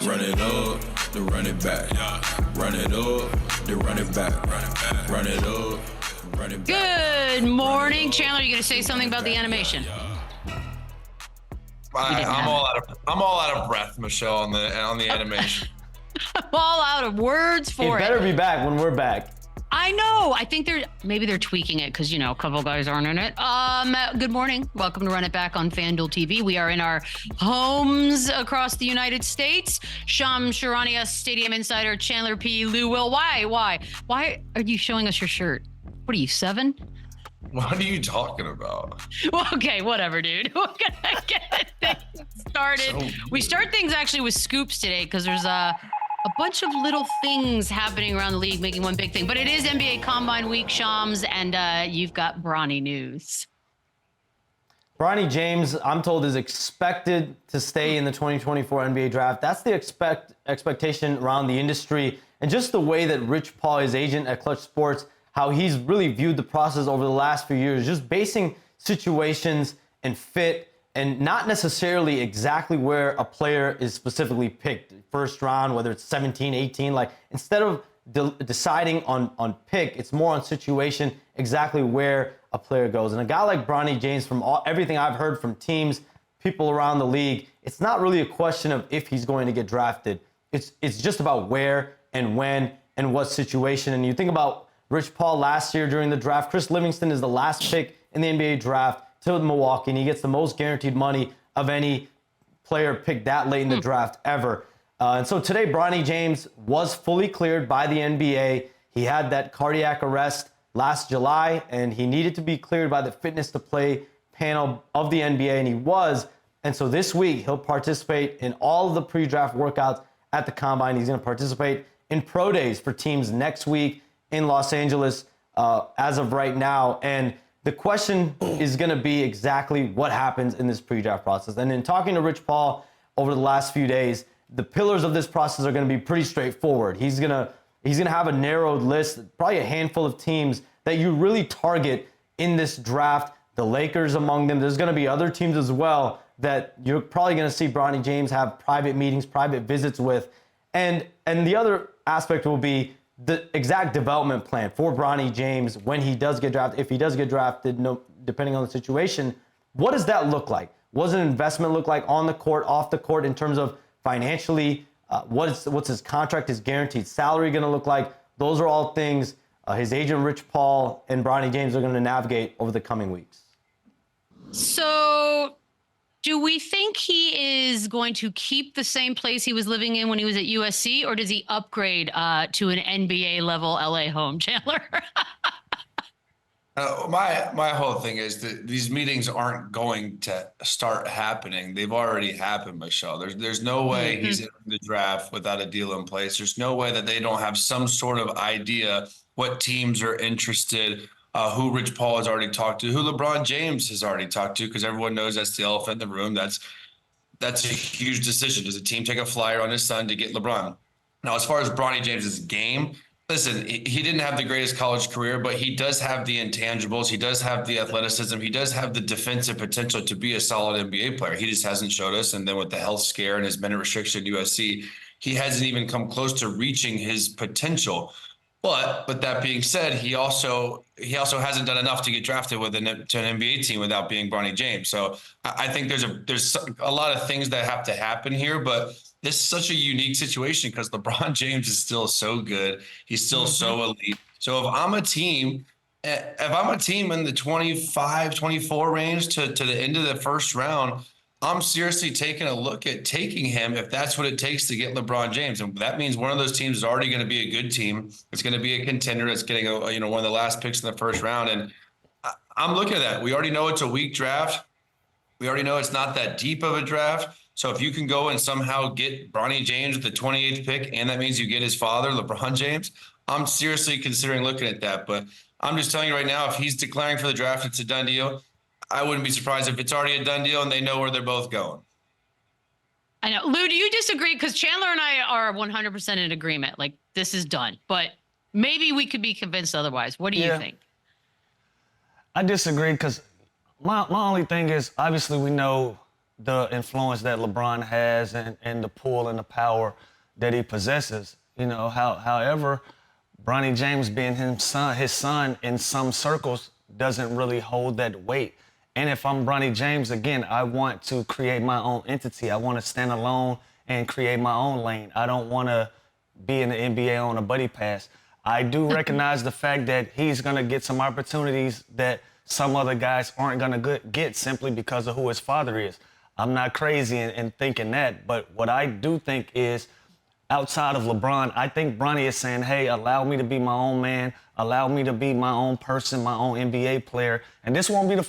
Run it up, then run it back. Run it up, then run it back. Run it up, run it back. Good morning, Chandler. You gonna say something about the animation? I'm all out of breath, Michelle, on the animation. I'm all out of words for it. It better be back when we're back. I know. I think maybe they're tweaking it because, a couple guys aren't in it. Good morning. Welcome to Run It Back on FanDuel TV. We are in our homes across the United States. Charania, Stadium Insider, Chandler P. Lou Will. Why are you showing us your shirt? What are you, 7? What are you talking about? Well, okay, whatever, dude. We're gonna get things started. We start things actually with scoops today because there's a bunch of little things happening around the league, making one big thing. But it is NBA Combine Week, Shams, and you've got Bronny news. Bronny James, I'm told, is expected to stay in the 2024 NBA draft. That's the expectation around the industry. And just the way that Rich Paul, his agent at Clutch Sports, how he's really viewed the process over the last few years, just basing situations and fit and not necessarily exactly where a player is specifically picked. First round, whether it's 17, 18, like instead of deciding on pick, it's more on situation, exactly where a player goes. And a guy like Bronny James, from everything I've heard from teams, people around the league, it's not really a question of if he's going to get drafted. It's just about where and when and what situation. And you think about Rich Paul last year during the draft, Chris Livingston is the last pick in the NBA draft to Milwaukee, and he gets the most guaranteed money of any player picked that late in the draft ever. And so today, Bronny James was fully cleared by the NBA. He had that cardiac arrest last July, and he needed to be cleared by the fitness to play panel of the NBA, and he was. And so this week, he'll participate in all of the pre-draft workouts at the Combine. He's going to participate in pro days for teams next week in Los Angeles as of right now. And the question is going to be exactly what happens in this pre-draft process. And in talking to Rich Paul over the last few days, the pillars of this process are going to be pretty straightforward. He's going to have a narrowed list, probably a handful of teams that you really target in this draft. The Lakers among them. There's going to be other teams as well that you're probably going to see Bronny James have private meetings, private visits with. And the other aspect will be the exact development plan for Bronny James when he does get drafted. If he does get drafted, depending on the situation, what does that look like? What does an investment look like on the court, off the court, in terms of financially? What's his contract, his guaranteed salary going to look like? Those are all things his agent Rich Paul and Bronny James are going to navigate over the coming weeks. So do we think he is going to keep the same place he was living in when he was at USC, or does he upgrade to an NBA level LA home, Chandler? My whole thing is that these meetings aren't going to start happening. They've already happened, Michelle. There's no way he's in the draft without a deal in place. There's no way that they don't have some sort of idea what teams are interested, who Rich Paul has already talked to, who LeBron James has already talked to, because everyone knows that's the elephant in the room. That's a huge decision. Does a team take a flyer on his son to get LeBron? Now, as far as Bronny James's game, listen, he didn't have the greatest college career, but he does have the intangibles. He does have the athleticism. He does have the defensive potential to be a solid NBA player. He just hasn't showed us. And then with the health scare and his minute restriction at USC, he hasn't even come close to reaching his potential. But that being said, he also hasn't done enough to get drafted to an NBA team without being Bronny James. So I think there's a lot of things that have to happen here, but this is such a unique situation because LeBron James is still so good. He's still so elite. So if I'm a team in the 25, 24 range to the end of the first round, I'm seriously taking a look at taking him if that's what it takes to get LeBron James. And that means one of those teams is already going to be a good team. It's going to be a contender. It's getting one of the last picks in the first round. And I'm looking at that. We already know it's a weak draft. We already know it's not that deep of a draft. So if you can go and somehow get Bronny James with the 28th pick, and that means you get his father, LeBron James, I'm seriously considering looking at that. But I'm just telling you right now, if he's declaring for the draft, it's a done deal. I wouldn't be surprised if it's already a done deal and they know where they're both going. I know. Lou, do you disagree? Because Chandler and I are 100% in agreement. Like, this is done. But maybe we could be convinced otherwise. What do you think? I disagree because my only thing is, obviously, we know the influence that LeBron has and the pull and the power that he possesses. You know, however, Bronny James being his son in some circles doesn't really hold that weight. And if I'm Bronny James, again, I want to create my own entity. I want to stand alone and create my own lane. I don't want to be in the NBA on a buddy pass. I do recognize the fact that he's going to get some opportunities that some other guys aren't going to get simply because of who his father is. I'm not crazy in thinking that, but what I do think is, outside of LeBron, I think Bronny is saying, hey, allow me to be my own man, allow me to be my own person, my own NBA player. And this won't be the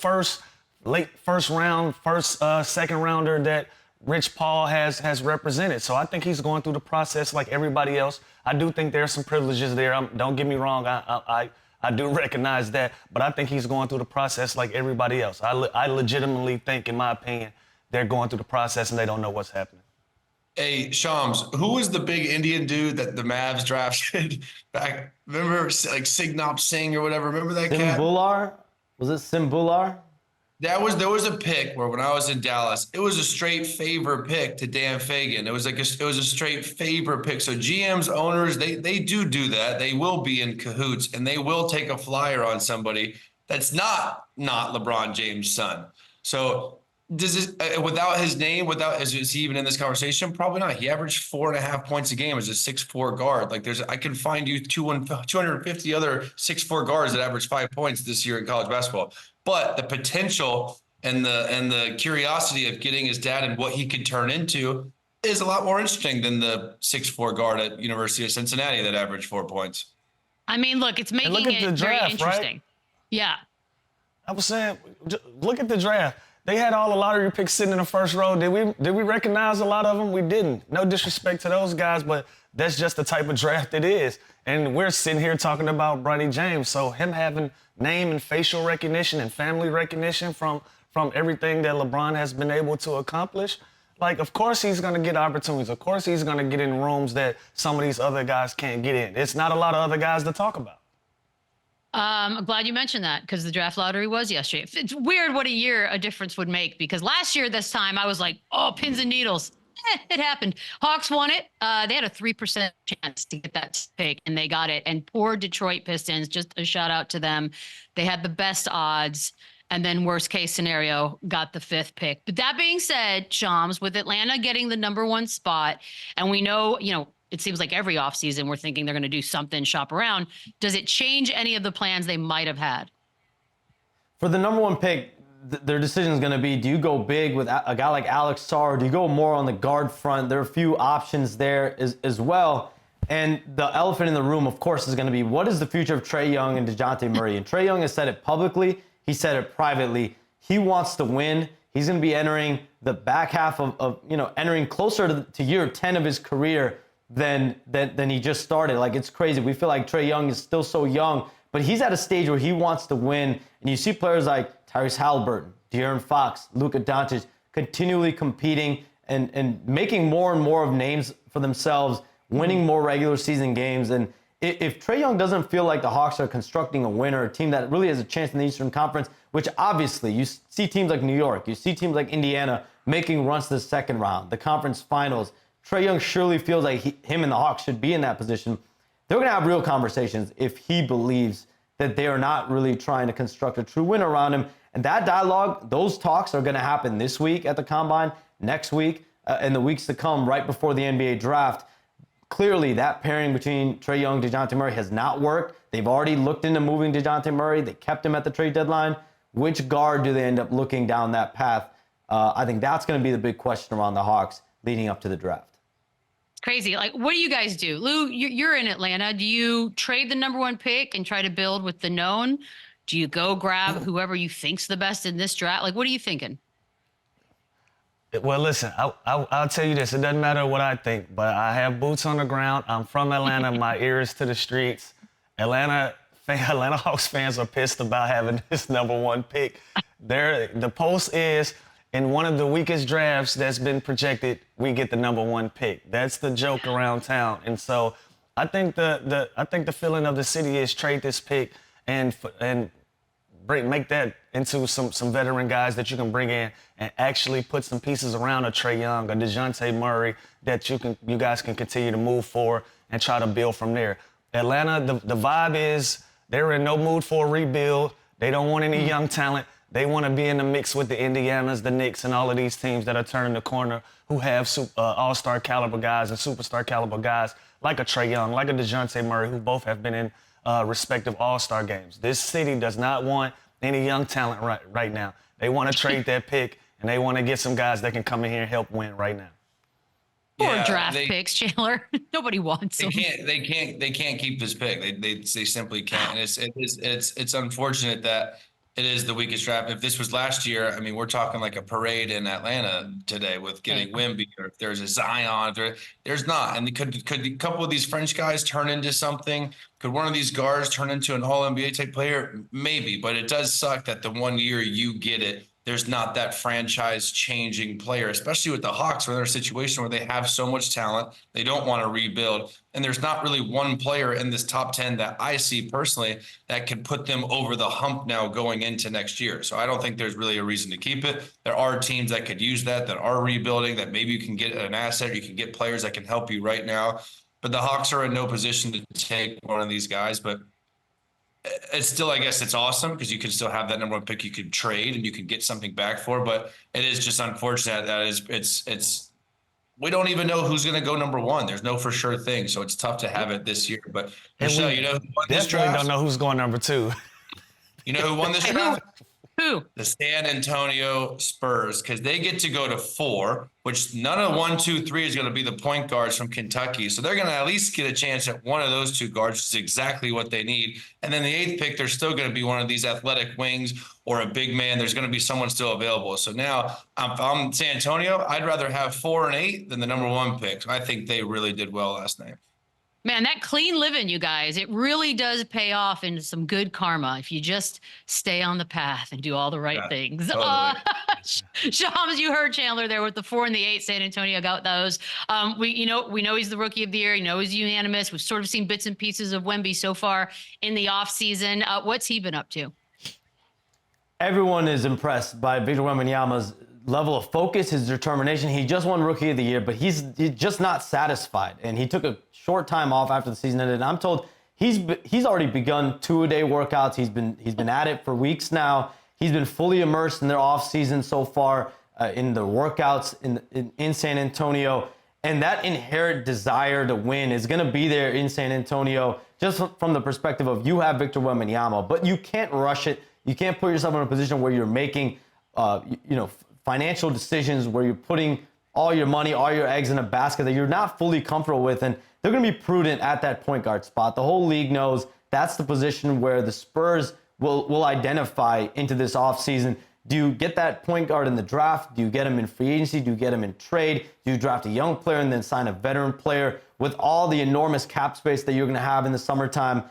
second rounder that Rich Paul has represented. So I think he's going through the process like everybody else. I do think there's some privileges there. Don't get me wrong. I do recognize that, but I think he's going through the process like everybody else. I legitimately think, in my opinion, they're going through the process and they don't know what's happening. Hey, Shams, who was the big Indian dude that the Mavs drafted back? Remember, like Signop Singh or whatever? Remember that cat? Simbular? Was it Simbular? There was a pick where when I was in Dallas, it was a straight favor pick to Dan Fagan. It was a straight favor pick. So GMs, owners, they do that. They will be in cahoots and they will take a flyer on somebody that's not LeBron James' son. So does it, without his name, is he even in this conversation? Probably not. He averaged 4.5 points a game as a 6'4" guard. Like I can find you 250 other 6'4" guards that averaged 5 points this year in college basketball. But the potential and the curiosity of getting his dad and what he could turn into is a lot more interesting than the 6'4" guard at University of Cincinnati that averaged 4 points. I mean, look, it's making look at it the draft, very interesting. right? Yeah. I was saying, look at the draft. They had all the lottery picks sitting in the first row. Did we recognize a lot of them? We didn't. No disrespect to those guys, but that's just the type of draft it is. And we're sitting here talking about Bronny James. So him having name and facial recognition and family recognition from everything that LeBron has been able to accomplish, like, of course he's going to get opportunities. Of course he's going to get in rooms that some of these other guys can't get in. It's not a lot of other guys to talk about. I'm glad you mentioned that because the draft lottery was yesterday. It's weird what a year a difference would make because last year this time I was like, oh, pins and needles. It happened. Hawks won it. They had a 3% chance to get that pick, and they got it. And poor Detroit Pistons, just a shout out to them. They had the best odds, and then worst case scenario, got the 5th pick. But that being said, Shams, with Atlanta getting the #1 spot, and we know, it seems like every offseason we're thinking they're going to do something, shop around. Does it change any of the plans they might have had? For the #1 pick, their decision is going to be, do you go big with a guy like Alex Sarr, or do you go more on the guard front? There are a few options there as well. And the elephant in the room, of course, is going to be, what is the future of Trae Young and DeJounte Murray? And Trae Young has said it publicly. He said it privately. He wants to win. He's going to be entering the back half of entering closer to year 10 of his career than he just started. Like, it's crazy. We feel like Trae Young is still so young, but he's at a stage where he wants to win. And you see players like Tyrese Haliburton, De'Aaron Fox, Luka Doncic continually competing and making more and more of names for themselves, winning more regular season games. And if Trae Young doesn't feel like the Hawks are constructing a winner, a team that really has a chance in the Eastern Conference, which obviously you see teams like New York, you see teams like Indiana making runs to the second round, the conference finals. Trae Young surely feels like him and the Hawks should be in that position. They're going to have real conversations if he believes that they are not really trying to construct a true win around him. And that dialogue, those talks are going to happen this week at the Combine, next week, and the weeks to come right before the NBA draft. Clearly, that pairing between Trae Young and DeJounte Murray has not worked. They've already looked into moving DeJounte Murray. They kept him at the trade deadline. Which guard do they end up looking down that path? I think that's going to be the big question around the Hawks leading up to the draft. Crazy. Like, what do you guys do? Lou, you're in Atlanta. Do you trade the #1 pick and try to build with the known? Do you go grab whoever you think's the best in this draft? Like, what are you thinking? Well, listen, I'll tell you this. It doesn't matter what I think, but I have boots on the ground. I'm from Atlanta. My ear is to the streets. Atlanta Hawks fans are pissed about having this #1 pick. The post is, in one of the weakest drafts that's been projected, we get the #1 pick. That's the joke around town. And so I think the feeling of the city is trade this pick and make that into some veteran guys that you can bring in and actually put some pieces around a Trae Young, a DeJounte Murray that you guys can continue to move forward and try to build from there. Atlanta, the vibe is they're in no mood for a rebuild. They don't want any young talent. They want to be in the mix with the Indianas, the Knicks, and all of these teams that are turning the corner who have all-star caliber guys and superstar caliber guys like a Trae Young, like a DeJounte Murray, who both have been in respective all-star games. This city does not want any young talent right now. They want to trade that pick, and they want to get some guys that can come in here and help win right now. Or draft picks, Chandler. Nobody wants them. They can't keep this pick. They simply can't. And it's unfortunate that it is the weakest draft. If this was last year, I mean, we're talking like a parade in Atlanta today with getting Wemby, or if there's a Zion, there's not. And could a couple of these French guys turn into something? Could one of these guards turn into an All-NBA type player? Maybe, but it does suck that the 1 year you get it, there's not that franchise-changing player, especially with the Hawks, where they're in a situation where they have so much talent, they don't want to rebuild, and there's not really one player in this top 10 that I see personally that can put them over the hump now going into next year. So I don't think there's really a reason to keep it. There are teams that could use that are rebuilding, that maybe you can get an asset, you can get players that can help you right now. But the Hawks are in no position to take one of these guys, but it's still, I guess it's awesome because you can still have that number one pick you could trade and you can get something back for, but it is just unfortunate that it's we don't even know who's going to go number one. There's no for sure thing. So it's tough to have it this year, but Michelle, you know who won this draft? Don't know who's going number two. You know who won this draft? Who? The San Antonio Spurs, because they get to go to 4, which none of 1, 2, 3 is going to be the point guards from Kentucky. So they're going to at least get a chance at one of those 2 guards, which is exactly what they need. And then the 8th pick, they're still going to be one of these athletic wings or a big man. There's going to be someone still available. So now, if I'm San Antonio, I'd rather have 4 and 8 than the number 1 pick. I think they really did well last night. Man, that clean living, you guys, it really does pay off into some good karma if you just stay on the path and do all the right things. Totally. Shams, you heard Chandler there with the 4 and the 8. San Antonio got those. We know he's the rookie of the year. He's unanimous. We've sort of seen bits and pieces of Wemby so far in the offseason. What's he been up to? Everyone is impressed by Victor Wembanyama's level of focus, his determination. He just won Rookie of the Year, but he's just not satisfied. And he took a short time off after the season ended. And I'm told he's already begun 2-a-day workouts. He's been at it for weeks now. He's been fully immersed in their off season so far in the workouts in San Antonio. And that inherent desire to win is going to be there in San Antonio, just from the perspective of you have Victor Wembanyama, but you can't rush it. You can't put yourself in a position where you're making, financial decisions where you're putting all your money, all your eggs in a basket that you're not fully comfortable with. And they're going to be prudent at that point guard spot. The whole league knows that's the position where the Spurs will identify into this offseason. Do you get that point guard in the draft? Do you get him in free agency? Do you get him in trade? Do you draft a young player and then sign a veteran player with all the enormous cap space that you're going to have in the summertime?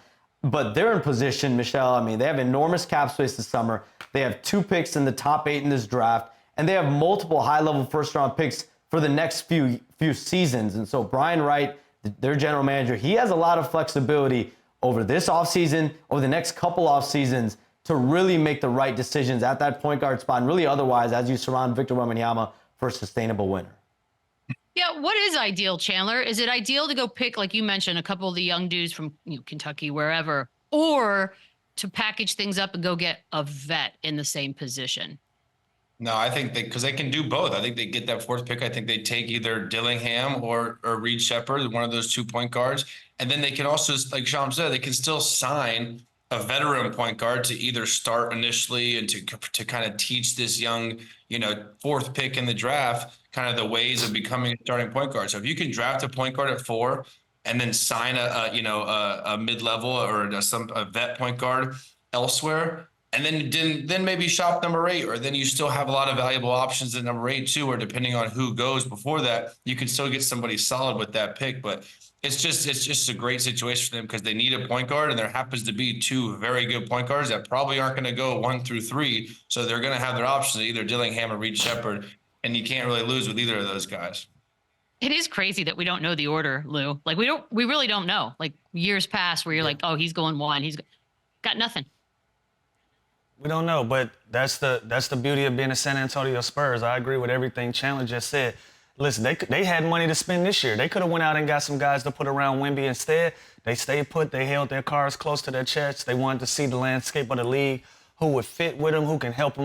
But they're in position, Michelle. I mean, they have enormous cap space this summer. They have 2 picks in the top 8 in this draft, and they have multiple high-level first-round picks for the next few seasons. And so Brian Wright, their general manager, he has a lot of flexibility over this offseason, over the next couple off seasons, to really make the right decisions at that point guard spot, and really otherwise as you surround Victor Wembanyama for a sustainable winner. Yeah, what is ideal, Chandler? Is it ideal to go pick, like you mentioned, a couple of the young dudes from Kentucky, wherever, or to package things up and go get a vet in the same position? No, I think because they can do both. I think they get that 4th pick. I think they take either Dillingham or Reed Shepherd, one of those 2 point guards. And then they can also, like Sham said, they can still sign a veteran point guard to either start initially and to kind of teach this young, 4th pick in the draft, kind of the ways of becoming a starting point guard. So if you can draft a point guard at 4 and then sign a mid-level or a vet point guard elsewhere, and then maybe shop number 8, or then you still have a lot of valuable options at number 8 too, or depending on who goes before that, you can still get somebody solid with that pick. But it's just a great situation for them because they need a point guard, and there happens to be 2 very good point guards that probably aren't going to go 1 through 3. So they're going to have their options, either Dillingham or Reed Shepherd, and you can't really lose with either of those guys. It is crazy that we don't know the order, Lou. Like we really don't know. Like years past where you're like, oh, he's going 1, he's got nothing. We don't know, but that's the beauty of being a San Antonio Spurs. I agree with everything Chandler just said. Listen, they had money to spend this year. They could have went out and got some guys to put around Wemby instead. They stayed put. They held their cards close to their chests. They wanted to see the landscape of the league, who would fit with them, who can help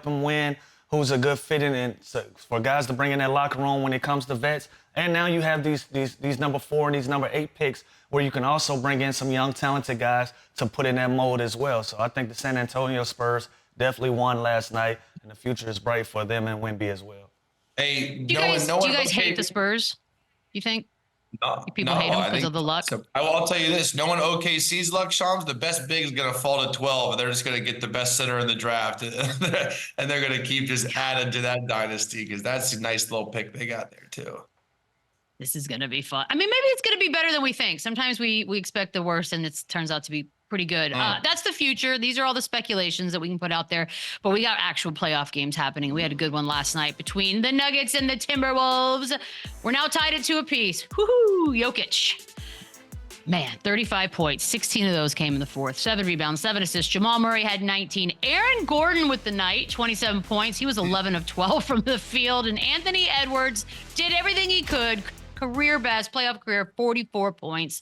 them win, who's a good fit in, and so for guys to bring in that locker room when it comes to vets. And now you have these number 4 and these number 8 picks where you can also bring in some young, talented guys to put in that mold as well. So I think the San Antonio Spurs definitely won last night, and the future is bright for them and Wemby as well. Hey, Do you guys hate the Spurs? You think? No, People hate them because of the luck? So, I'll tell you this. No one OKC's luck, Shams. The best big is going to fall to 12, and they're just going to get the best center in the draft. And they're going to keep just adding to that dynasty because that's a nice little pick they got there, too. This is going to be fun. I mean, maybe it's going to be better than we think. Sometimes we expect the worst, and it turns out to be pretty good. That's the future. These are all the speculations that we can put out there, but we got actual playoff games happening. We had a good one last night between the Nuggets and the Timberwolves. We're now tied at 2 apiece. Woohoo! Jokić. Man, 35 points. 16 of those came in the fourth. 7 rebounds, 7 assists. Jamal Murray had 19. Aaron Gordon with the night, 27 points. He was 11 of 12 from the field. And Anthony Edwards did everything he could. Career best, playoff career, 44 points.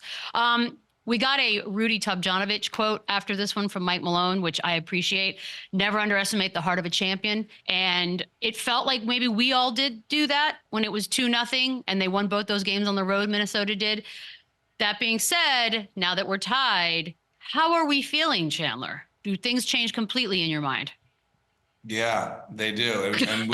We got a Rudy Tomjanovich quote after this one from Mike Malone, which I appreciate. Never underestimate the heart of a champion. And it felt like maybe we all did do that when it was 2-0 and they won both those games on the road, Minnesota did. That being said, now that we're tied, how are we feeling, Chandler? Do things change completely in your mind? Yeah, they do. And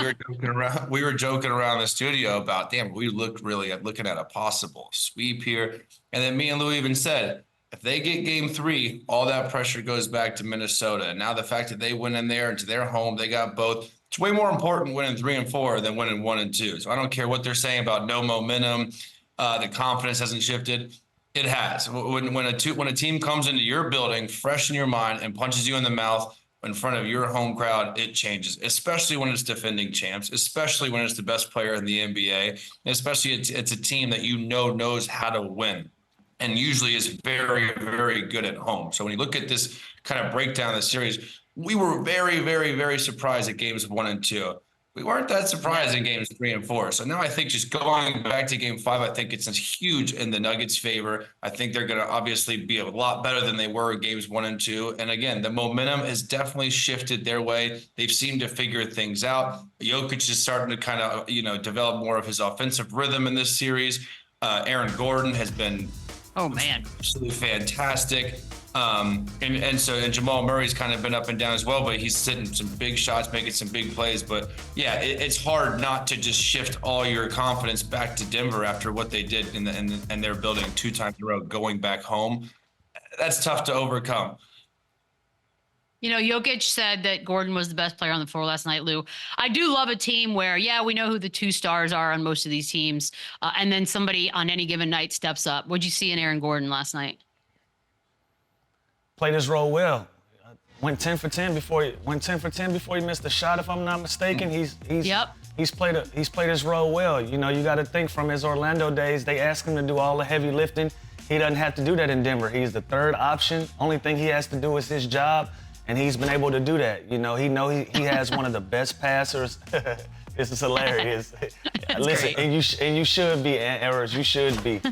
we were joking around the studio about, damn, we look really at looking at a possible sweep here. And then me and Lou even said, if they get game 3, all that pressure goes back to Minnesota. And now the fact that they went in there into their home, they got both. It's way more important winning 3 and 4 than winning 1 and 2. So I don't care what they're saying about no momentum. The confidence hasn't shifted. It has. When a team comes into your building, fresh in your mind, and punches you in the mouth in front of your home crowd, it changes, especially when it's defending champs, especially when it's the best player in the NBA, especially it's a team that knows how to win and usually is very, very good at home. So when you look at this kind of breakdown of the series, we were very, very, very surprised at games 1 and 2. We weren't that surprised in games 3 and 4. So now I think just going back to game 5, I think it's huge in the Nuggets' favor. I think they're going to obviously be a lot better than they were in games 1 and 2. And again, the momentum has definitely shifted their way. They've seemed to figure things out. Jokić is starting to kind of, develop more of his offensive rhythm in this series. Aaron Gordon has been absolutely fantastic. And Jamal Murray's kind of been up and down as well, but he's hitting some big shots, making some big plays. But yeah, it's hard not to just shift all your confidence back to Denver after what they did in their building 2 times in a row, going back home. That's tough to overcome. Jokić said that Gordon was the best player on the floor last night, Lou. I do love a team where, we know who the 2 stars are on most of these teams, and then somebody on any given night steps up. What'd you see in Aaron Gordon last night? Played his role well. Went 10 for 10 before he missed a shot, if I'm not mistaken. He's played his role well. You got to think from his Orlando days, they asked him to do all the heavy lifting. He doesn't have to do that in Denver. He's the 3rd option. Only thing he has to do is his job, and he's been able to do that. He has one of the best passers. This is hilarious. Listen, great. and you should be, Errors. You should be.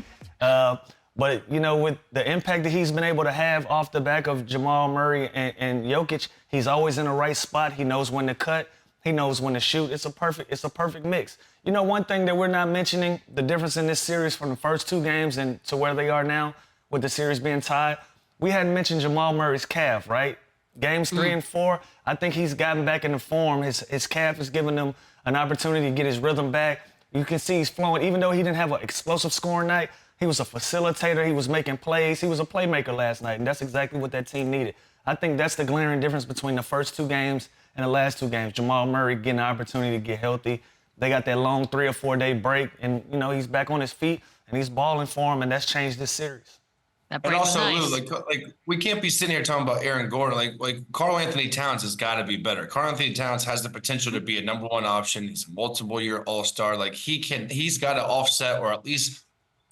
But, with the impact that he's been able to have off the back of Jamal Murray and Jokić, he's always in the right spot. He knows when to cut. He knows when to shoot. It's a perfect mix. One thing that we're not mentioning, the difference in this series from the first 2 games and to where they are now with the series being tied, we hadn't mentioned Jamal Murray's calf, right? Games 3 and 4, I think he's gotten back into form. His calf is giving him an opportunity to get his rhythm back. You can see he's flowing. Even though he didn't have an explosive scoring night, he was a facilitator. He was making plays. He was a playmaker last night, and that's exactly what that team needed. I think that's the glaring difference between the first 2 games and the last 2 games. Jamal Murray getting an opportunity to get healthy. They got that long 3 or 4 day break, and, he's back on his feet, and he's balling for him, and that's changed this series. And also, nice. Lou, like we can't be sitting here talking about Aaron Gordon. Like Karl Anthony Towns has got to be better. Karl Anthony Towns has the potential to be a number 1 option. He's a multiple-year All-Star. Like he's got to offset or at least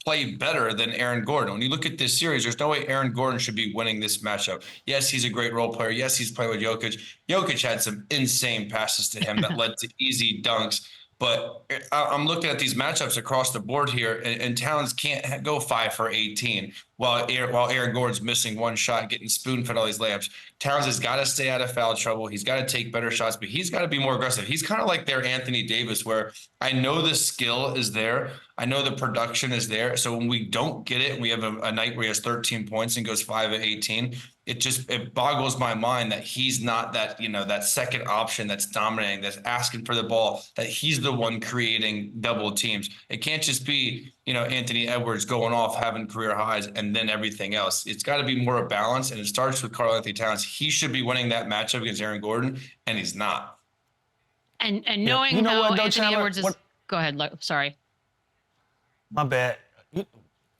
play better than Aaron Gordon. When you look at this series, there's no way Aaron Gordon should be winning this matchup. Yes, he's a great role player. Yes, he's playing with Jokić. Jokić had some insane passes to him that led to easy dunks. But I'm looking at these matchups across the board here, and Towns can't go 5 for 18 while Aaron Gordon's missing one shot, getting spoon-fed all these layups. Towns has got to stay out of foul trouble. He's got to take better shots, but he's got to be more aggressive. He's kind of like their Anthony Davis, where I know the skill is there. I know the production is there. So when we don't get it and we have a night where he has 13 points and goes 5 of 18, it boggles my mind that he's not that, that second option that's dominating, that's asking for the ball, that he's the one creating double teams. It can't just be, Anthony Edwards going off, having career highs, and then everything else. It's got to be more of balance, and it starts with Karl-Anthony Towns. He should be winning that matchup against Aaron Gordon, and he's not. And knowing how Anthony Chandler, Edwards is... Go ahead. Sorry. My bad.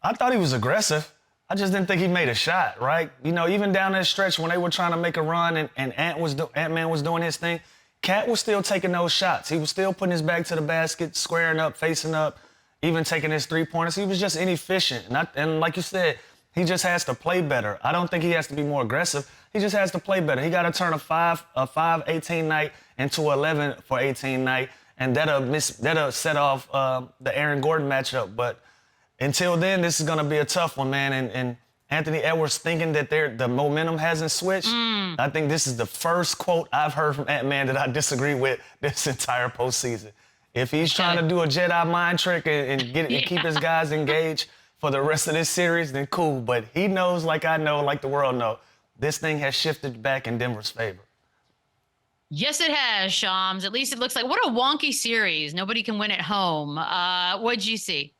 I thought he was aggressive. I just didn't think he made a shot, right? Even down that stretch when they were trying to make a run and Ant-Man was doing his thing, Cat was still taking those shots. He was still putting his back to the basket, squaring up, facing up, even taking his three-pointers. He was just inefficient. And like you said, he just has to play better. I don't think he has to be more aggressive. He just has to play better. He got to turn a 5-18 night into 11 for 18 night, and that'll set off the Aaron Gordon matchup. But until then, this is going to be a tough one, man. And Anthony Edwards thinking that the momentum hasn't switched. I think this is the first quote I've heard from Ant-Man that I disagree with this entire postseason. If he's trying to do a Jedi mind trick and keep his guys engaged for the rest of this series, then cool. But he knows, like I know, like the world know, this thing has shifted back in Denver's favor. Yes, it has, Shams. At least it looks like. What a wonky series. Nobody can win at home. What'd you see?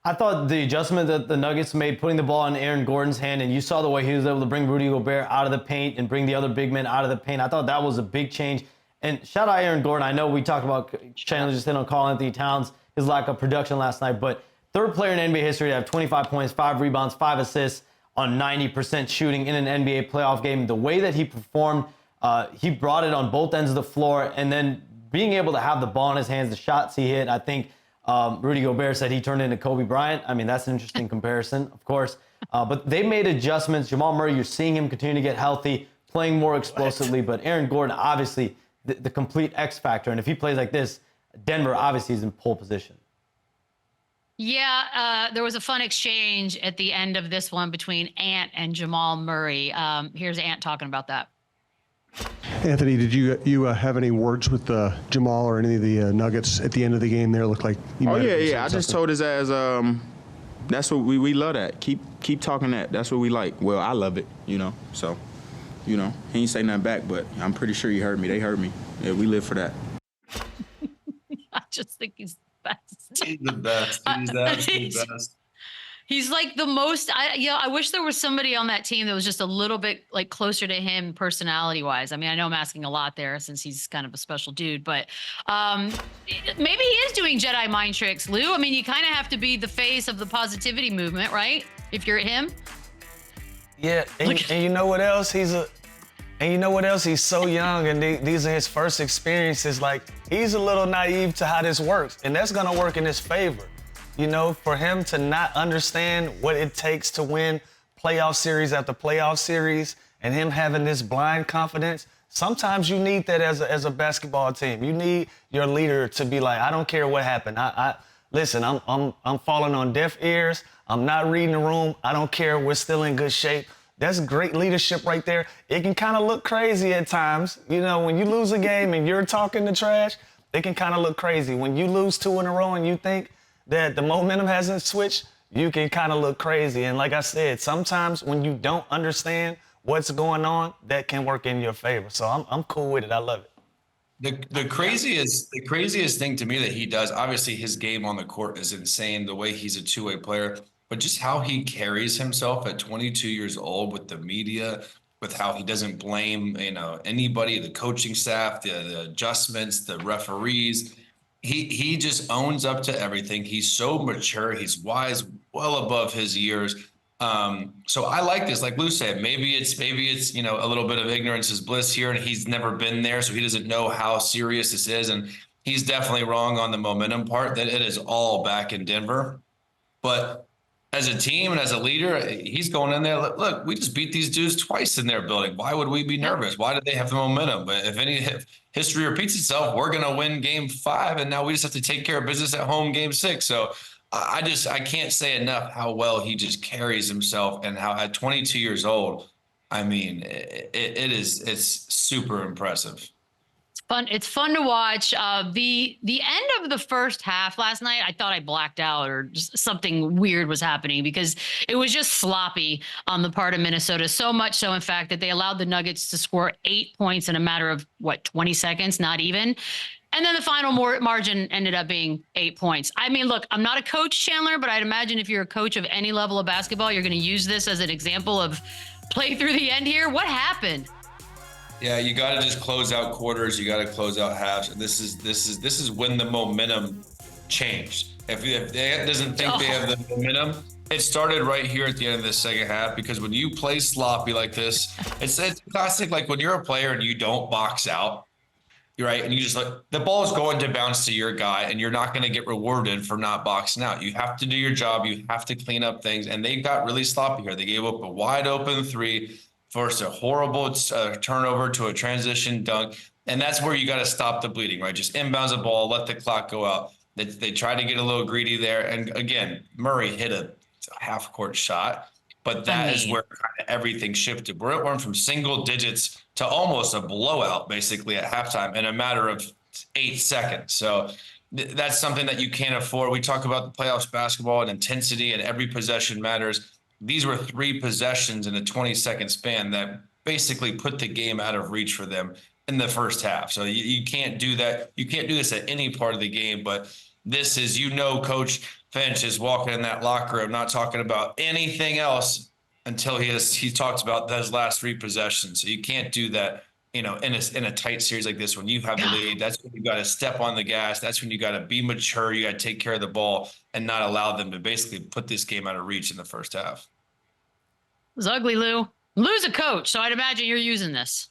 I thought the adjustment that the Nuggets made, putting the ball in Aaron Gordon's hand, and you saw the way he was able to bring Rudy Gobert out of the paint and bring the other big men out of the paint. I thought that was a big change. And shout out Aaron Gordon. I know we talked about Chandler just hit on Karl-Anthony Towns, his lack of production last night, but third player in NBA history to have 25 points, 5 rebounds, 5 assists on 90% shooting in an NBA playoff game. The way that he performed, he brought it on both ends of the floor, and then being able to have the ball in his hands, the shots he hit, I think Rudy Gobert said he turned into Kobe Bryant. I mean, that's an interesting comparison, of course. But they made adjustments. Jamal Murray, you're seeing him continue to get healthy, playing more explosively. But Aaron Gordon, obviously, the complete X factor. And if he plays like this, Denver obviously is in pole position. Yeah, there was a fun exchange at the end of this one between Ant and Jamal Murray. Here's Ant talking about that. Anthony, did you have any words with Jamal or any of the Nuggets at the end of the game there? Looked like you might have yeah. I just told his ass, that's what we love that. Keep talking that. That's what we like. Well, I love it, So, he ain't say nothing back, but I'm pretty sure he heard me. They heard me. Yeah, we live for that. I just think he's the best. He's the best. He's the absolute best. He's like the most. I wish there was somebody on that team that was just a little bit like closer to him personality-wise. I mean, I know I'm asking a lot there since he's kind of a special dude, but maybe he is doing Jedi mind tricks, Lou. I mean, you kind of have to be the face of the positivity movement, right? If you're him. Yeah, and you know what else? He's so young, and these are his first experiences. Like, he's a little naive to how this works, and that's gonna work in his favor. For him to not understand what it takes to win playoff series after playoff series, and him having this blind confidence, sometimes you need that as a basketball team. You need your leader to be like, I don't care what happened. Listen, I'm falling on deaf ears. I'm not reading the room. I don't care. We're still in good shape. That's great leadership right there. It can kind of look crazy at times. When you lose a game and you're talking the trash, it can kind of look crazy. When you lose 2 in a row and you think that the momentum hasn't switched, you can kind of look crazy. And like I said, sometimes when you don't understand what's going on, that can work in your favor. So I'm cool with it. I love it. The craziest thing to me that he does, obviously his game on the court is insane, the way he's a two-way player, but just how he carries himself at 22 years old with the media, with how he doesn't blame, anybody, the coaching staff, the adjustments, the referees. He just owns up to everything. He's so mature. He's wise, well above his years. So I like this. Like Lou said, maybe it's a little bit of ignorance is bliss here, and he's never been there, so he doesn't know how serious this is. And he's definitely wrong on the momentum part. That it is all back in Denver. But as a team and as a leader, he's going in there. Look, we just beat these dudes twice in their building. Why would we be nervous? Why do they have the momentum? But if history repeats itself, we're going to win game 5. And now we just have to take care of business at home game 6. So I can't say enough how well he just carries himself, and how at 22 years old, I mean, it's super impressive. It's fun to watch. The end of the first half last night, I thought I blacked out or just something weird was happening, because it was just sloppy on the part of Minnesota. So much so, in fact, that they allowed the Nuggets to score 8 points in a matter of 20 seconds, not even. And then the final margin ended up being 8 points. I mean, look, I'm not a coach, Chandler, but I'd imagine if you're a coach of any level of basketball, you're going to use this as an example of play through the end here. What happened? Yeah, you got to just close out quarters. You got to close out halves. This is when the momentum changed. If they doesn't think they have the momentum, it started right here at the end of the second half. Because when you play sloppy like this, it's classic. Like when you're a player and you don't box out, right? And you just the ball is going to bounce to your guy, and you're not going to get rewarded for not boxing out. You have to do your job. You have to clean up things. And they got really sloppy here. They gave up a wide open 3. Forced a horrible turnover to a transition dunk. And that's where you got to stop the bleeding, right? Just inbounds the ball, let the clock go out. They tried to get a little greedy there. And again, Murray hit a half-court shot, but that is where kind of everything shifted. It went from single digits to almost a blowout, basically, at halftime in a matter of 8 seconds. So that's something that you can't afford. We talk about the playoffs basketball and intensity, and every possession matters. These were 3 possessions in a 20-second span that basically put the game out of reach for them in the first half. So you can't do that. You can't do this at any part of the game. But this is, Coach Finch is walking in that locker room, not talking about anything else until he talks about those last 3 possessions. So you can't do that, in a tight series like this when you have the lead. That's when you got to step on the gas. That's when you got to be mature. You got to take care of the ball and not allow them to basically put this game out of reach in the first half. It was ugly, Lou. Lou's a coach, so I'd imagine you're using this.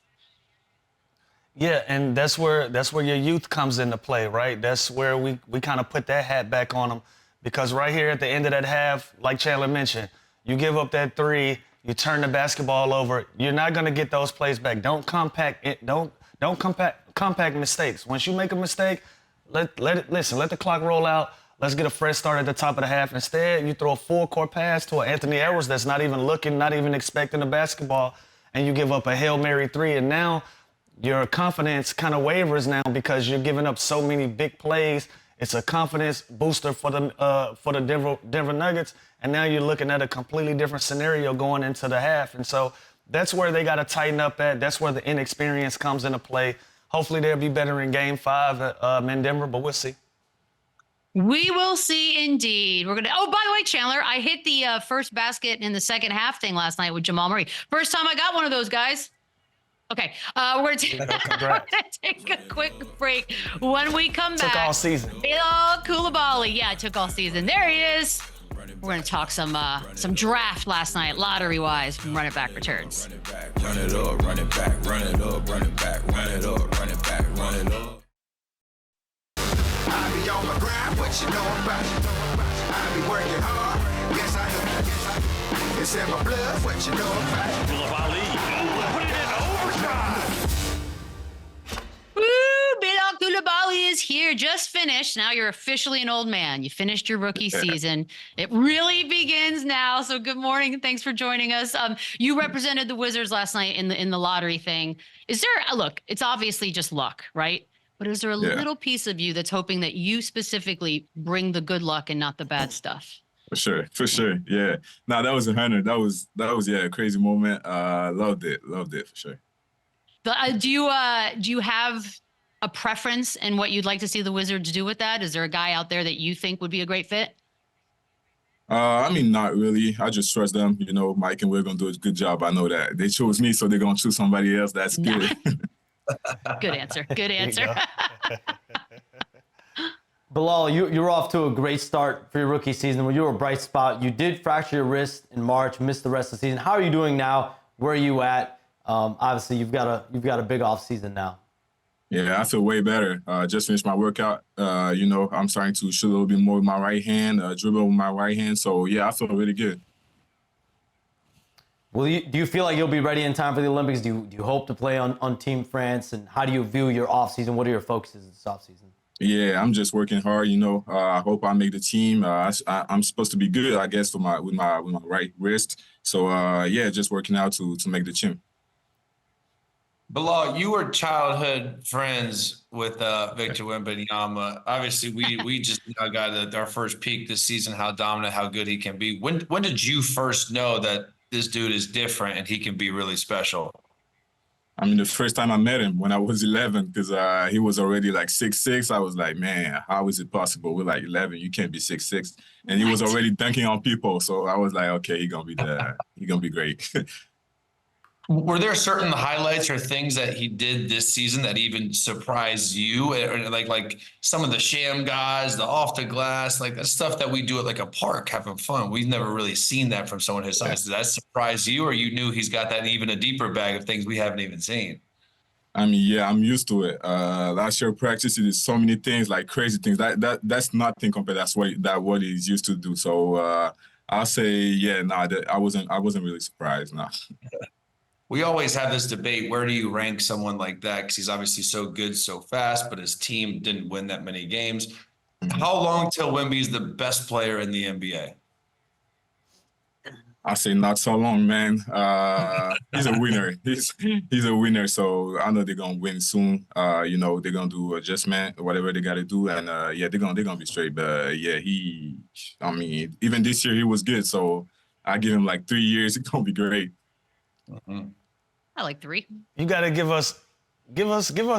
Yeah, and that's where your youth comes into play, right? That's where we kind of put that hat back on them, because right here at the end of that half, like Chandler mentioned, you give up that 3, you turn the basketball over. You're not going to get those plays back. Don't compact mistakes. Once you make a mistake, let the clock roll out. Let's get a fresh start at the top of the half. Instead, you throw a full-court pass to Anthony Edwards that's not even looking, not even expecting the basketball, and you give up a Hail Mary 3. And now your confidence kind of wavers now because you're giving up so many big plays. It's a confidence booster for the Denver Nuggets. And now you're looking at a completely different scenario going into the half. And so that's where they got to tighten up at. That's where the inexperience comes into play. Hopefully they'll be better in Game 5 in Denver, but we'll see. We will see indeed. We're going to, oh, by the way, Chandler, I hit the first basket in the second half thing last night with Jamal Murray. First time I got one of those, guys. Okay, we're going to take a quick break. When we come back. Took all season. Bilal Coulibaly. Yeah, it took all season. There he is. We're going to talk some draft last night, lottery-wise, from Run It Back returns. Run it up, run it back, run it up, run it back, run it up, run it back, run it up. I be on my grind, what you know about it? I be working hard, yes I am. It's in my blood, what you know about it? Coulibaly, put it in overtime. Woo! Bilal Coulibaly is here, just finished. Now you're officially an old man. You finished your rookie season. It really begins now. So good morning and thanks for joining us. You represented the Wizards last night in the lottery thing. Is there look? It's obviously just luck, right? But is there a little piece of you that's hoping that you specifically bring the good luck and not the bad stuff? For sure. Yeah. No, that was 100. That was a crazy moment. Loved it for sure. Do you have a preference in what you'd like to see the Wizards do with that? Is there a guy out there that you think would be a great fit? I mean, not really. I just trust them. You know, Mike and Will gonna do a good job. I know that. They chose me, so they're gonna choose somebody else. That's good. Good answer. Good answer. Bilal, you were off to a great start for your rookie season. When you were a bright spot, you did fracture your wrist in March, missed the rest of the season. How are you doing now? Where are you at? Obviously, you've got a big off season now. Yeah, I feel way better. Just finished my workout. I'm starting to shoot a little bit more with my right hand, dribble with my right hand. So, yeah, I feel really good. Do you feel like you'll be ready in time for the Olympics? Do you hope to play on Team France? And how do you view your offseason? What are your focuses this offseason? Yeah, I'm just working hard. I hope I make the team. I'm supposed to be good, I guess, with my right wrist. So, just working out to make the team. Bilal, you were childhood friends with Victor Wembanyama. Obviously, we just now got our first peek this season, how dominant, how good he can be. When did you first know that this dude is different and he can be really special? I mean, the first time I met him when I was 11, because he was already like 6'6". I was like, man, how is it possible? We're like 11, you can't be 6'6". And he was already dunking on people. So I was like, okay, he's going to be great. Were there certain highlights or things that he did this season that even surprised you? Or like some of the sham guys, the off the glass, like that stuff that we do at like a park having fun. We've never really seen that from someone his size. Did that surprise you, or you knew he's got that even a deeper bag of things we haven't even seen? I mean, yeah, I'm used to it. Last year practice, he did so many things, like crazy things. That's nothing compared to what he's used to do. So I'll say, yeah, I wasn't really surprised. Nah. We always have this debate. Where do you rank someone like that? Because he's obviously so good, so fast, but his team didn't win that many games. Mm-hmm. How long till Wemby's the best player in the NBA? I say not so long, man. He's a winner. He's a winner, so I know they're gonna win soon. They're gonna do adjustment, whatever they gotta do, and they're gonna be straight. But yeah, even this year he was good, so I give him like 3 years. It's gonna be great. Mm-hmm. I like 3. You got to give us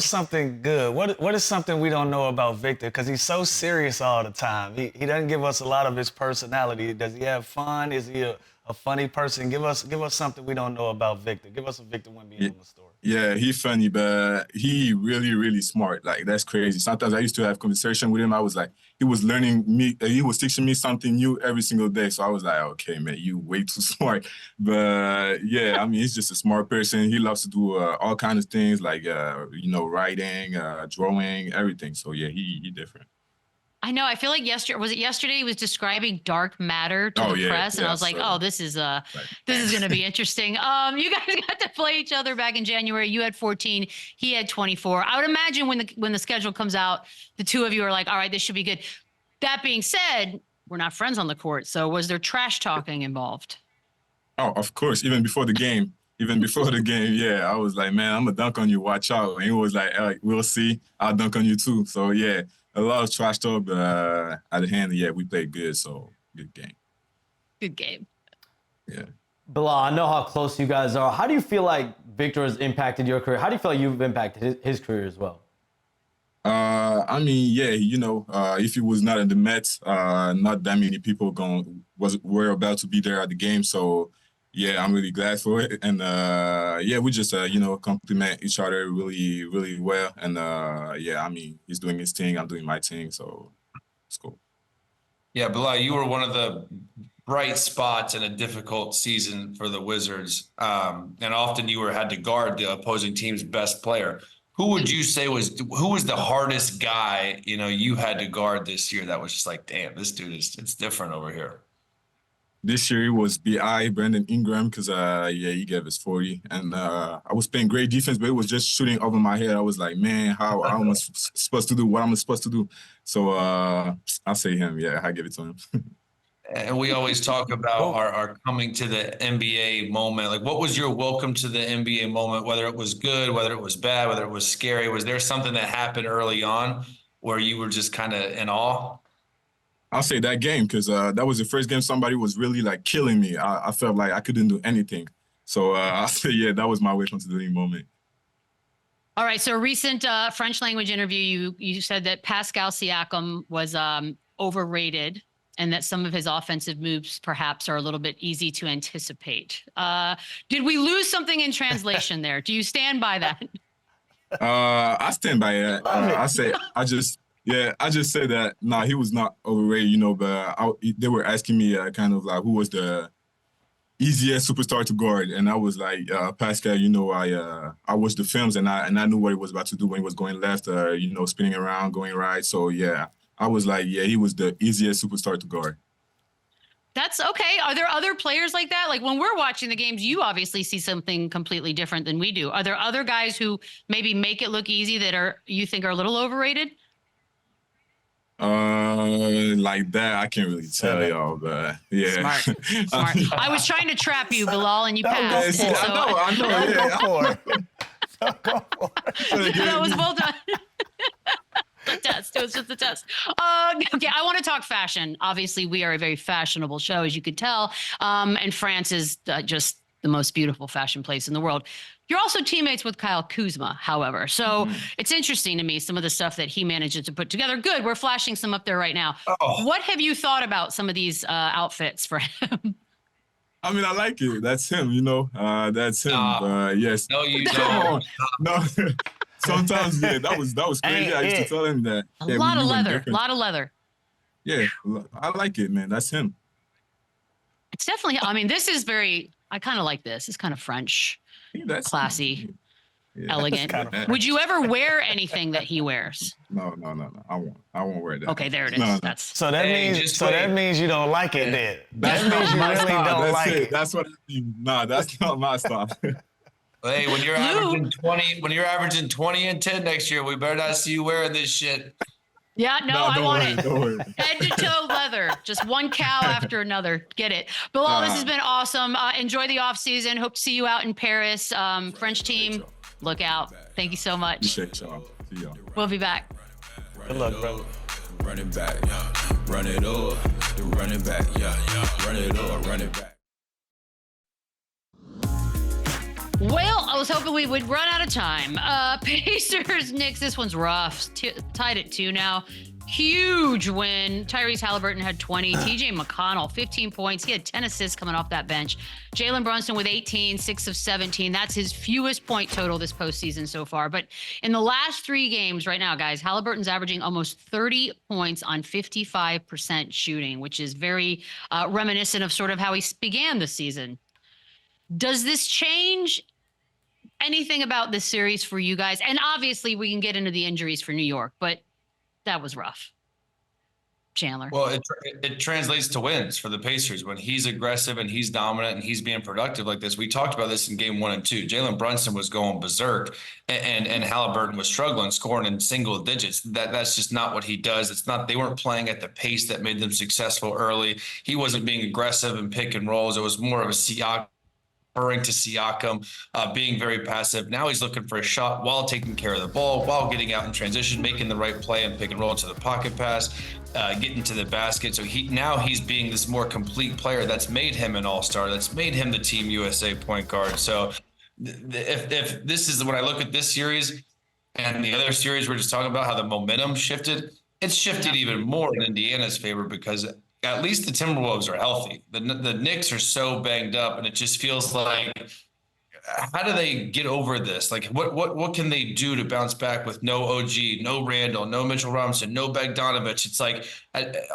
something good. What is something we don't know about Victor? Because he's so serious all the time. He doesn't give us a lot of his personality. Does he have fun? Is he a funny person? Give us something we don't know about Victor. Give us a Victor Wembanyama story. Yeah, he's funny, but he really, really smart. Like, that's crazy. Sometimes I used to have conversation with him. I was like, he was learning me. He was teaching me something new every single day. So I was like, okay, man, you way too smart. But yeah, I mean, he's just a smart person. He loves to do all kinds of things like, writing, drawing, everything. So yeah, he different. I know. I feel like yesterday he was describing dark matter to the press, and I was like, this is going to be interesting. You guys got to play each other back in January. You had 14, he had 24. I would imagine when the schedule comes out, the two of you are like, all right, this should be good. That being said, we're not friends on the court. So was there trash talking involved? Oh, of course. Even before the game, yeah, I was like, man, I'm gonna dunk on you. Watch out. And he was like, we'll see. I'll dunk on you too. So yeah. A lot of trash talk, but at the end, yeah, we played good, so good game. Good game. Yeah. Bilal, I know how close you guys are. How do you feel like Victor has impacted your career? How do you feel like you've impacted his career as well? I mean, yeah, if he was not in the Mets, not that many people were about to be there at the game, so yeah, I'm really glad for it. And we just compliment each other really, really well. And I mean, he's doing his thing, I'm doing my thing, so it's cool. Yeah, Bilal, you were one of the bright spots in a difficult season for the Wizards. And often you had to guard the opposing team's best player. Who would you say was the hardest guy, you had to guard this year that was just like, damn, this dude it's different over here? This year it was B.I., Brandon Ingram, because, he gave us 40. And I was playing great defense, but it was just shooting over my head. I was like, man, how am I supposed to do what I'm supposed to do? So I'll say him. Yeah, I give it to him. And we always talk about our coming to the NBA moment. Like, what was your welcome to the NBA moment, whether it was good, whether it was bad, whether it was scary? Was there something that happened early on where you were just kind of in awe? I'll say that game because that was the first game somebody was really like killing me. I felt like I couldn't do anything. So I'll say, yeah, that was my welcome to the league moment. All right. So a recent French language interview, you said that Pascal Siakam was overrated and that some of his offensive moves perhaps are a little bit easy to anticipate. Did we lose something in translation there? Do you stand by that? I stand by that. I just said that, he was not overrated, but they were asking me kind of like who was the easiest superstar to guard. And I was like, Pascal, you know, I watched the films and I knew what he was about to do when he was going left, you know, spinning around, going right. So yeah, I was like, yeah, he was the easiest superstar to guard. That's okay. Are there other players like that? Like when we're watching the games, you obviously see something completely different than we do. Are there other guys who maybe make it look easy that you think are a little overrated? Like that, I can't really tell y'all, but yeah. Smart. I was trying to trap you, Bilal, and you passed. Yeah, I know. Yeah. Go for it. That was well done. The test. It was just a test. Okay, I want to talk fashion. Obviously, we are a very fashionable show, as you could tell. And France is just the most beautiful fashion place in the world. You're also teammates with Kyle Kuzma, however. So it's interesting to me, some of the stuff that he manages to put together. Good. We're flashing some up there right now. Oh. What have you thought about some of these outfits for him? I mean, I like it. That's him, you know. That's him. Yes. No, you don't. No. Sometimes, yeah, that was crazy. I used to tell him that. A lot of leather. Yeah, I like it, man. That's him. It's definitely, I mean, this is I kind of like this. It's kind of French, classy, elegant. Would you ever wear anything that he wears? No. I won't wear that. Okay, there it is. No. So that means you don't like it then. That means you really don't like it. That's what I mean. Nah, that's not my style. Hey, when you're averaging 20 and 10 next year, we better not see you wearing this shit. Yeah, no, I want it. Don't worry. Head to toe leather, just one cow after another. Get it. Bilal, this has been awesome. Enjoy the off season. Hope to see you out in Paris. French team, look out. Thank you so much. Appreciate y'all. See y'all. We'll be back. Good luck, bro. Run it back, run it up. Run it back, run it up, run it back. Well, I was hoping we would run out of time. Pacers, Knicks, this one's rough. Tied at 2 now. Huge win. Tyrese Haliburton had 20. TJ McConnell, 15 points. He had 10 assists coming off that bench. Jalen Brunson with 18, 6 of 17. That's his fewest point total this postseason so far. But in the last 3 games right now, guys, Haliburton's averaging almost 30 points on 55% shooting, which is very reminiscent of sort of how he began the season. Does this change anything about this series for you guys? And obviously we can get into the injuries for New York, but that was rough. Chandler. Well, it translates to wins for the Pacers when he's aggressive and he's dominant and he's being productive like this. We talked about this in game 1 and 2. Jalen Brunson was going berserk and Haliburton was struggling, scoring in single digits. That's just not what he does. It's not, they weren't playing at the pace that made them successful early. He wasn't being aggressive and pick and rolls. It was more of a referring to Siakam, being very passive. Now he's looking for a shot while taking care of the ball, while getting out in transition, making the right play and pick and roll into the pocket pass, getting to the basket. So he's being this more complete player that's made him an all-star, that's made him the Team USA point guard. So if this is when I look at this series and the other series, we're just talking about how the momentum shifted. It's shifted even more in Indiana's favor because at least the Timberwolves are healthy. The Knicks are so banged up, and it just feels like, how do they get over this? Like, what can they do to bounce back with no OG, no Randall, no Mitchell Robinson, no Bogdanovich? It's like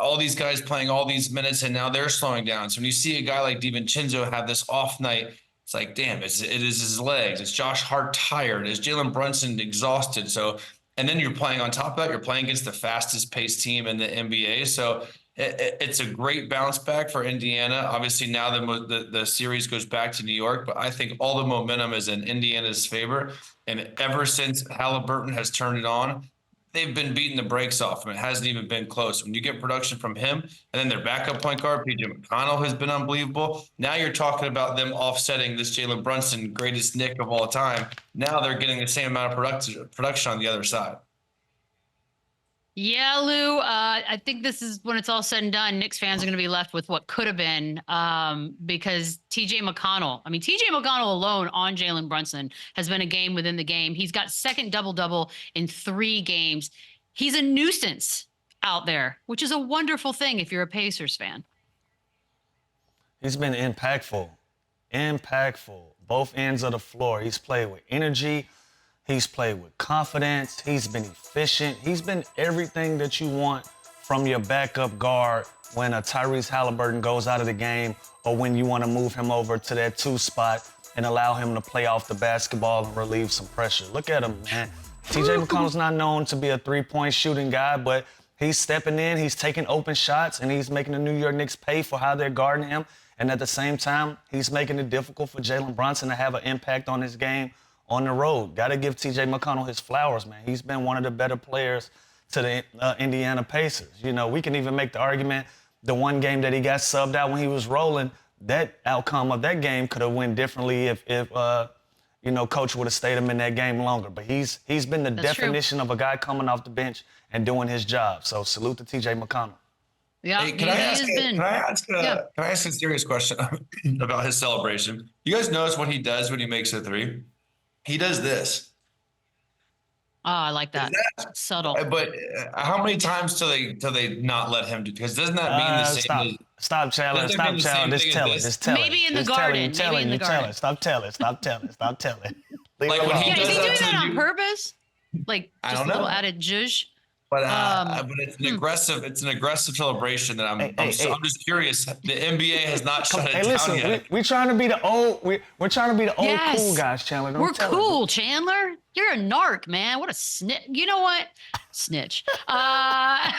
all these guys playing all these minutes, and now they're slowing down. So when you see a guy like DiVincenzo have this off night, it's like, damn, it is his legs. It's Josh Hart tired. Is Jalen Brunson exhausted? So, and then you're playing on top of that, you're playing against the fastest paced team in the NBA. So it's a great bounce back for Indiana. Obviously, now the series goes back to New York, but I think all the momentum is in Indiana's favor. And ever since Haliburton has turned it on, they've been beating the brakes off him. It hasn't even been close. When you get production from him, and then their backup point guard, PJ McConnell, has been unbelievable. Now you're talking about them offsetting this Jalen Brunson, greatest Knick of all time. Now they're getting the same amount of production on the other side. Yeah, Lou, I think this is when it's all said and done. Knicks fans are going to be left with what could have been because TJ McConnell alone on Jalen Brunson has been a game within the game. He's got second double-double in 3 games. He's a nuisance out there, which is a wonderful thing if you're a Pacers fan. He's been impactful, both ends of the floor. He's played with energy. He's played with confidence. He's been efficient. He's been everything that you want from your backup guard when a Tyrese Haliburton goes out of the game or when you want to move him over to that 2 spot and allow him to play off the basketball and relieve some pressure. Look at him, man. TJ McConnell's not known to be a three-point shooting guy, but he's stepping in, he's taking open shots, and he's making the New York Knicks pay for how they're guarding him. And at the same time, he's making it difficult for Jalen Brunson to have an impact on his game on the road. Got to give TJ McConnell his flowers, man. He's been one of the better players to the Indiana Pacers. You know, we can even make the argument the one game that he got subbed out when he was rolling, that outcome of that game could have went differently if Coach would have stayed him in that game longer. But he's been the definition of a guy coming off the bench and doing his job. So salute to TJ McConnell. Yeah, hey, can I ask a serious question about his celebration? You guys notice what he does when he makes a three? He does this. Oh, I like that. Subtle. But how many times till they not let him do? Because doesn't that mean the same? Stop telling. Just tell it. Maybe in the garden. Stop telling. Like when he is does he doing that on you, purpose? Like just a little added zhuzh? But it's an aggressive celebration that I'm just curious. The NBA has not shut it down yet. We're trying to be the old cool guys, Chandler. We're cool, Chandler. You're a narc, man. What a snitch. You know what? Snitch. Jalen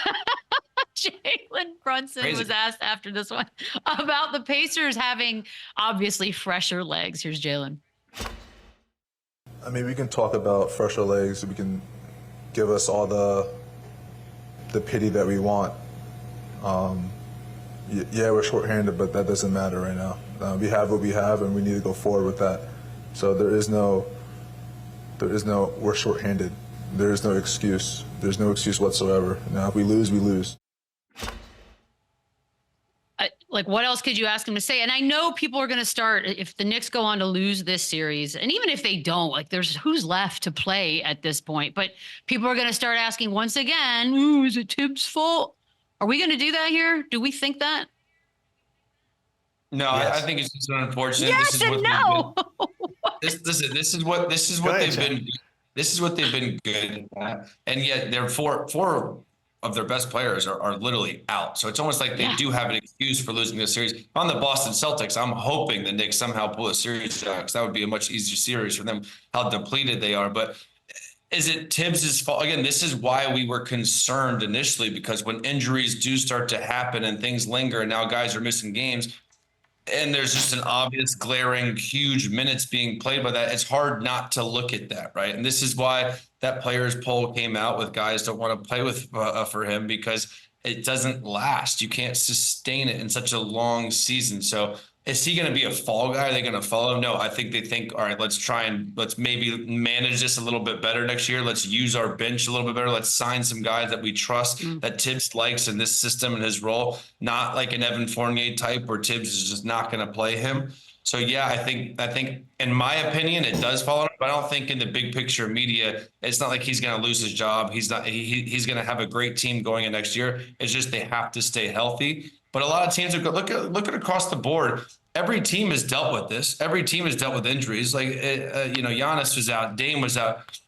Brunson was asked after this one about the Pacers having obviously fresher legs. Here's Jalen. I mean, we can talk about fresher legs. We can give us all the pity that we want. Yeah, we're shorthanded, but that doesn't matter right now. We have what we have, and we need to go forward with that. So there is no we're shorthanded. There is no excuse. There's no excuse whatsoever. Now, if we lose, we lose. Like, what else could you ask him to say? And I know people are going to start, if the Knicks go on to lose this series, and even if they don't, like, there's who's left to play at this point. But people are going to start asking once again, ooh, is it Tibbs' fault? Are we going to do that here? Do we think that? No, yes. I think it's just unfortunate. Yes this is and no. This is what they've been good at, and yet they're four of their best players are literally out. So it's almost like they do have an excuse for losing this series. On the Boston Celtics, I'm hoping the Knicks somehow pull a series out because that would be a much easier series for them, how depleted they are. But is it Tibbs' fault? Again, this is why we were concerned initially, because when injuries do start to happen and things linger and now guys are missing games, and there's just an obvious, glaring, huge minutes being played by that, it's hard not to look at that, right? And this is why that players poll came out with guys don't want to play with for him, because it doesn't last. You can't sustain it in such a long season. So is he going to be a fall guy? Are they going to follow him? No, I think they think, all right, let's maybe manage this a little bit better next year. Let's use our bench a little bit better. Let's sign some guys that we trust, that Tibbs likes in this system and his role, not like an Evan Fournier type where Tibbs is just not going to play him. So yeah, I think in my opinion, it does follow him, but I don't think in the big picture of media, it's not like he's going to lose his job. He's going to have a great team going in next year. It's just they have to stay healthy. But a lot of teams look at across the board. Every team has dealt with this. Every team has dealt with injuries. Like Giannis was out, Dame was out.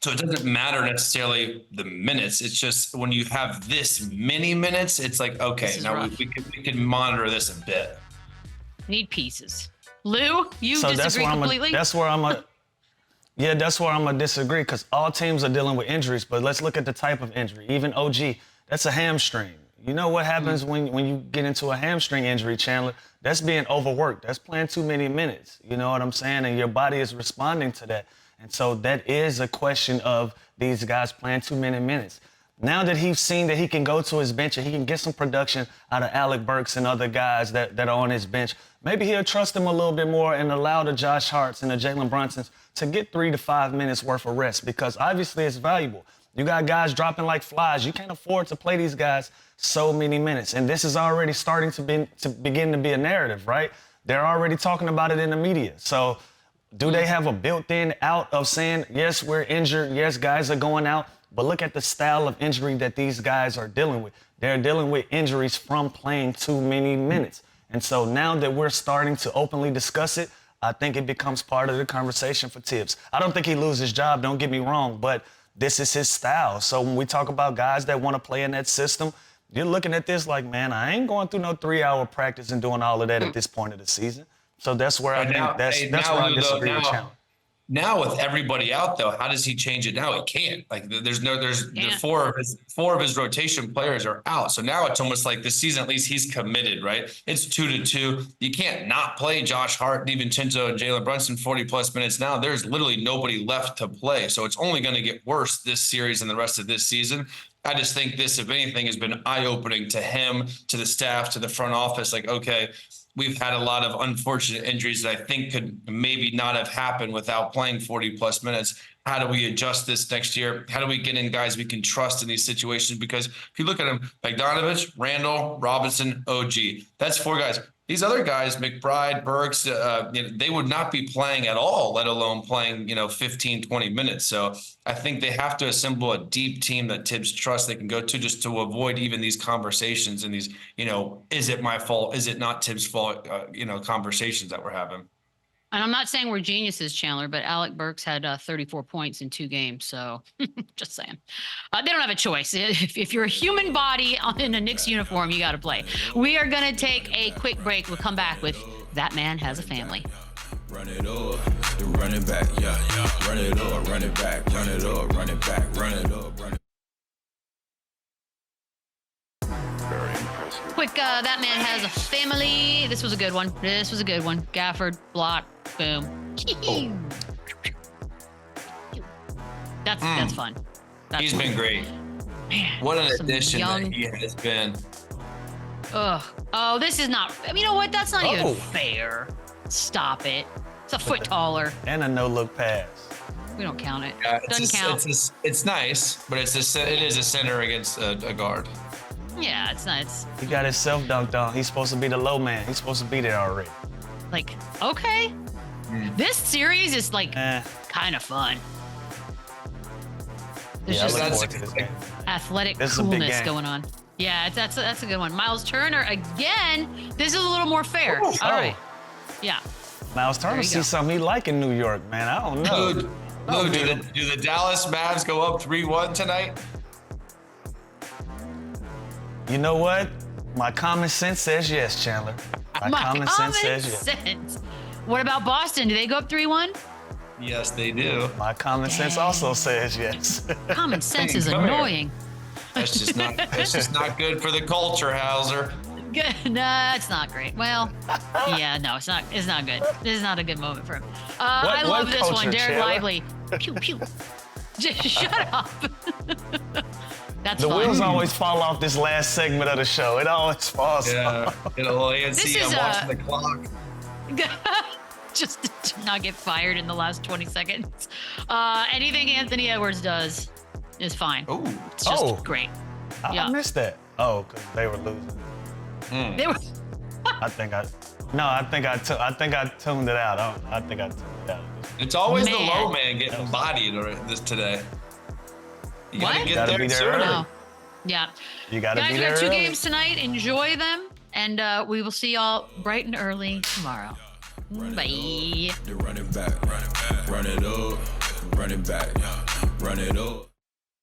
So it doesn't matter necessarily the minutes. It's just when you have this many minutes, it's like, okay, now we can monitor this a bit. Need pieces. Lou, you disagree completely? That's where I'm gonna disagree, because all teams are dealing with injuries. But let's look at the type of injury. Even OG, that's a hamstring. You know what happens when you get into a hamstring injury, Chandler? That's being overworked. That's playing too many minutes. You know what I'm saying? And your body is responding to that. And so that is a question of these guys playing too many minutes. Now that he's seen that he can go to his bench and he can get some production out of Alec Burks and other guys that are on his bench, maybe he'll trust him a little bit more and allow the Josh Harts and the Jalen Brunsons to get 3 to 5 minutes worth of rest, because obviously it's valuable. You got guys dropping like flies. You can't afford to play these guys so many minutes. And this is already starting to begin to be a narrative, right? They're already talking about it in the media. So do they have a built-in out of saying, yes, we're injured, yes, guys are going out, but look at the style of injury that these guys are dealing with. They're dealing with injuries from playing too many minutes. And so now that we're starting to openly discuss it, I think it becomes part of the conversation for Tibbs. I don't think he loses his job, don't get me wrong, but this is his style. So when we talk about guys that want to play in that system, you're looking at this like, man, I ain't going through no 3-hour practice and doing all of that at this point of the season. So that's where I think that's where I disagree with Chandler. Now with everybody out though, how does he change it now? He can't. Like the four of his rotation players are out. So now it's almost like this season, at least he's committed, right? It's 2-2. You can't not play Josh Hart, DiVincenzo, and Jalen Brunson 40+ minutes now. There's literally nobody left to play. So it's only going to get worse this series and the rest of this season. I just think this, if anything, has been eye-opening to him, to the staff, to the front office. Like, okay, we've had a lot of unfortunate injuries that I think could maybe not have happened without playing 40+ minutes. How do we adjust this next year? How do we get in guys we can trust in these situations? Because if you look at them, Bogdanovich, Randall, Robinson, OG, that's 4 guys. These other guys, McBride, Burks, they would not be playing at all, let alone playing, 15, 20 minutes. So I think they have to assemble a deep team that Tibbs trusts they can go to just to avoid even these conversations and these, is it my fault? Is it not Tibbs' fault? Conversations that we're having. And I'm not saying we're geniuses, Chandler, but Alec Burks had 34 points in 2 games. So just saying. They don't have a choice. If you're a human body in a Knicks uniform, you got to play. We are going to take a quick break. We'll come back with That Man Has a Family. Run it up, run it back, yeah. Run it up, run it back, run it up, run it back, run it up, run it. Quick, That Man Has a Family. This was a good one. Gafford, block, boom. That's fun. He's been great. Man, what an addition that he has been. Ugh. Oh, this is not. You know what? That's not even fair. Stop it. It's a foot taller. And a no-look pass. We don't count it. Doesn't count. It's nice, but it is a center against a guard. Yeah, it's nice. He got himself dunked on. He's supposed to be the low man. He's supposed to be there already. Like, okay. This series is like kind of fun. There's just athletic coolness going on. Yeah, that's a good one. Miles Turner again. This is a little more fair. All right. Yeah. Miles Turner sees something he like in New York, man. I don't know. Do the Dallas Mavs go up 3-1 tonight? You know what? My common sense says yes, Chandler. My common sense says yes. What about Boston? Do they go up 3-1? Yes, they do. My common sense also says yes. Common sense is annoying. That's just not good for the culture, Hauser. Good. No, it's not great. Well, yeah, no, it's not good. This is not a good moment for him. I love this culture, one, Derek Lively. Pew pew. Just shut up. That's the fun. wheels always fall off this last segment of the show. It always falls off. Get a little antsy. I'm watching the clock. Just to not get fired in the last 20 seconds. Anything Anthony Edwards does is fine. It's just great. I missed that. Oh, because they were losing. They were. I think I tuned it out. I think I tuned it out. It's always the low man getting bodied today. You gotta get there sooner. No. Yeah. You gotta be there. Guys, we have 2 games tonight. Enjoy them, and we will see y'all bright and early tomorrow. Bye. Run it back, run it up, run it back, run it up.